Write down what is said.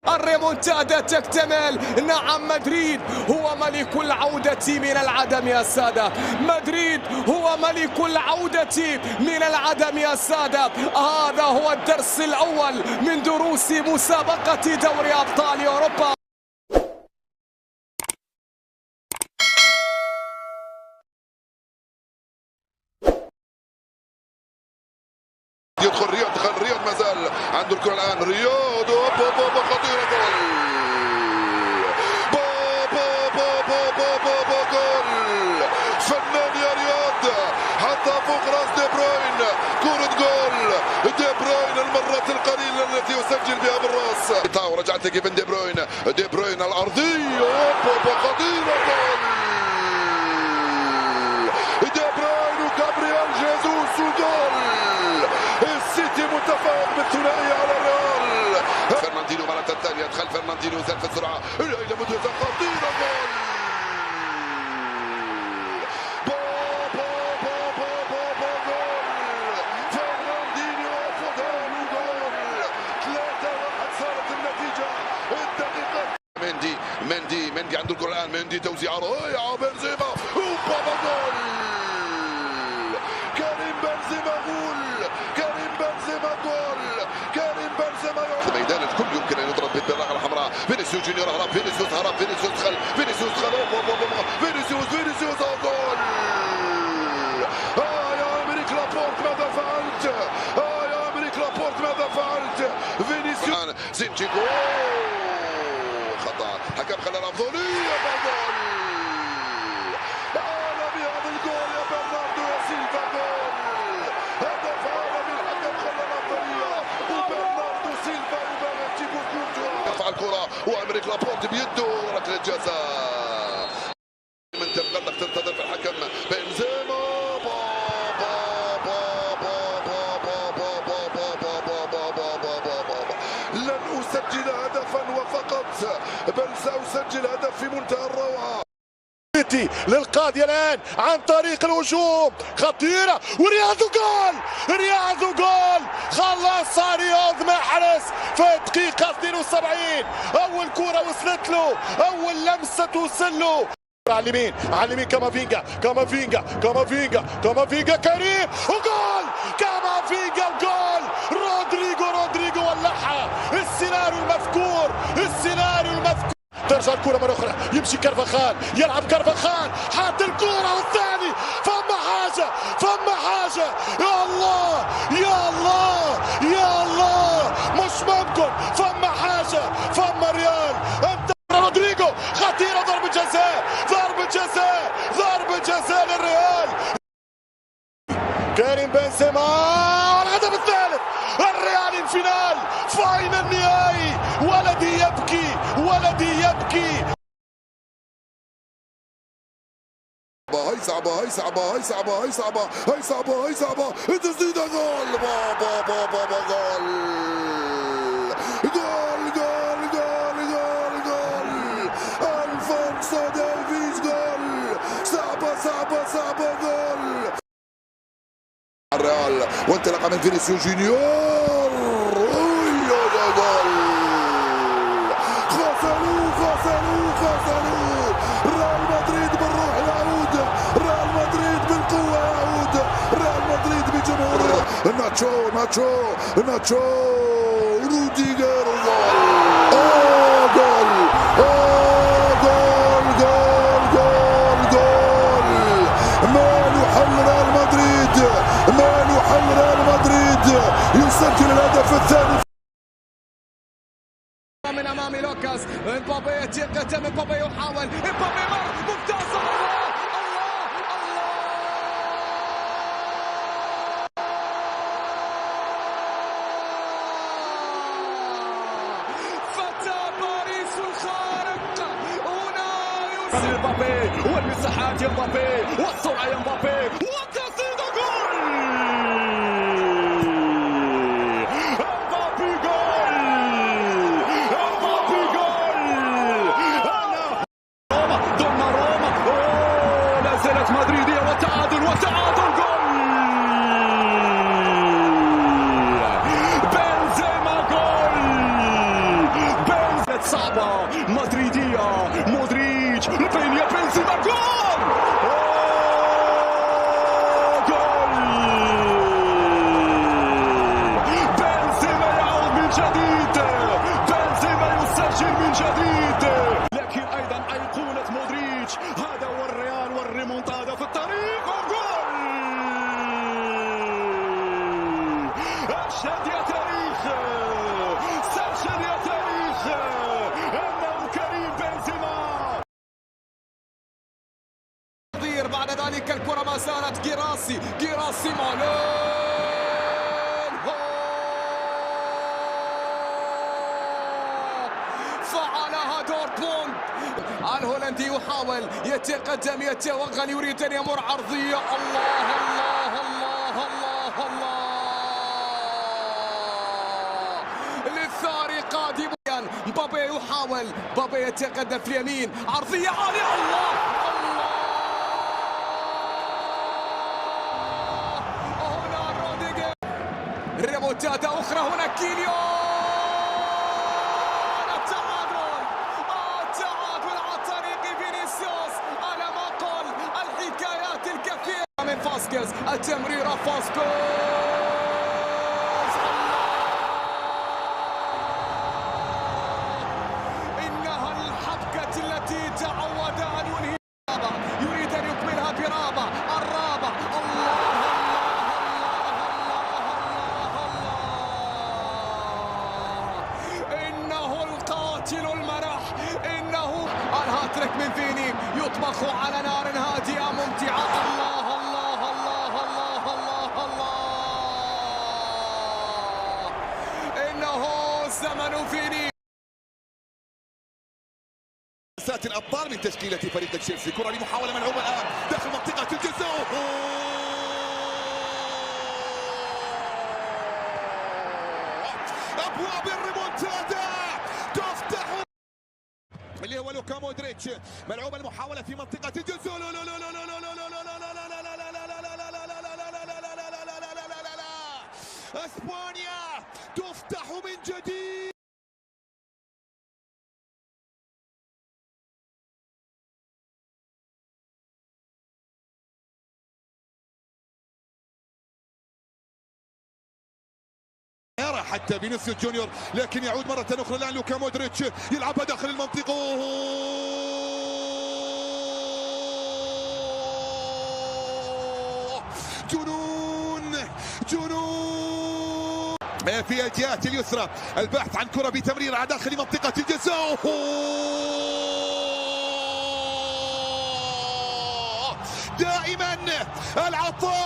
الريمونتادا تكتمل. نعم، مدريد هو ملك العودة من العدم يا سادة. مدريد هو ملك العودة من العدم يا سادة. هذا هو الدرس الأول من دروس مسابقة دوري أبطال أوروبا. يدخل رياض ما زال عنده الكرة الآن. رياض خطيرة، جول جول فنان يا رياض، حتى فوق راس دي بروين. كرة جول دي بروين المرة القليلة التي يسجل بها بالراس. ورجعت كيفن دي بروين الأرضية خطيرة، جول دي بروين وكابريال جيزوس وجول. السيتي متفوق بالثنائية على الريال. فرناندينو مرة ثانية، دخل فرناندينو زاد في السرعة إلى مدرسة خطيرة، جول فرناندينو فضل وجول 3-1 صارت النتيجة. الدقيقة مندي عنده الكرة الآن. مندي توزيع رائعة، بنزيما وبابا جول. كريم بنزيما ميدان الكل يمكن ان يضرب بالبراغه الحمراء. فينيسيوس جونيور هرب، فينيسيوس دخل، فينيسيوس جول. يا امريك لابورت ماذا فعلت؟ يا امريك لابورت ماذا فعلت؟ فينيسيوس زينشي جول. خطا حكم خلى الافضليه، جول. عالمي هذا الجول يا برناردو يا سيلفا، جول. هدف عالمي، الحكم خلى الافضليه وبرناردو سيلفا يرفع الكرة وامريك لابورت بيده ركلة جزاء. من تبغلق تنتظر في الحكم بنزيما. لن اسجل هدفا وفقط، بل ساسجل هدف في منتهى الروعة. للقاضية الآن عن طريق الهجوم خطيرة، ورياض جول. خلص رياض محرز في دقيقة 72. أول كرة وصلت له، أول لمسة توصل له. على اليمين كامافينجا كريم وجول. كامافينجا وجول. رودريجو ولعها. السيناريو المذكور. ترجع الكرة مرة أخرى، يمشي كارفاخال، يلعب كارفاخال، حاط الكرة والثاني. فما حاجة. يا الله مش ممكن. فما حاجة، فما ريال. انت رودريجو خطيرة، ضربة جزاء للريال. كريم بنزيما الهدف الثالث. الريال الفينال، فاينل نهائي. ولدي يبكي. هاي صعبة تسديدة، جول. جول الفونسو ديفيز، جول. صعبة جول. الريال وانطلاقة من فينيسيوس جونيور، جول. غسلوه. ريال مدريد بالروح يعود، ريال مدريد بالقوة يعود، ريال مدريد بجمهوره. ناتشو روديجر، جول. ماله حل ريال مدريد، يسجل الهدف الثاني من امام لوكاس. امبابي يتقدم، امبابي يحاول، امبابي ممتاز. فتى باريس الخارق هنا يوسف امبابي، والمساحات يا امبابي، والسرعة يا امبابي، وتصيد جول. مدريدية وتعادل جول. بنزيما جول. كذلك الكرة ما زالت جيراسي مالين. فعلها دورتموند. الهولندي يحاول يتقدم يتوغل يريد ان يمر عرضيه. الله الله الله الله الله للثاري قادم. مبابي يحاول، مبابي يتقدم في اليمين، عرضيه عاليه. الله الله هنا روديجر، ريمونتادا اخرى هنا كيليو. من فاسكيز، التمريرة فاسكيز. إنها الحبكة التي تعود أن ينهي. يريد أن يكملها برابع الرابع. الله إنه القاتل المرح، إنه الهاتريك من فيني يطبخ على نار هادئة ممتعة. الله زمن فيني. سات الابطال من تشكيله فريق تشيلسي. كره لمحاوله ملعوبه الان داخل منطقه الجزاء. ابواب الريمونتادا تفتح اللي هو لوكا مودريتش. ملعوبه المحاوله في منطقه الجزاء. اسبانيا تفتح من جديد. يرى حتى فينيسيوس جونيور، لكن يعود مرة أخرى الآن لوكا مودريتش يلعبها داخل المنطقة. جنون في الجهة اليسرى، البحث عن كرة بتمرير على داخل منطقة الجزاء. دائما العطاء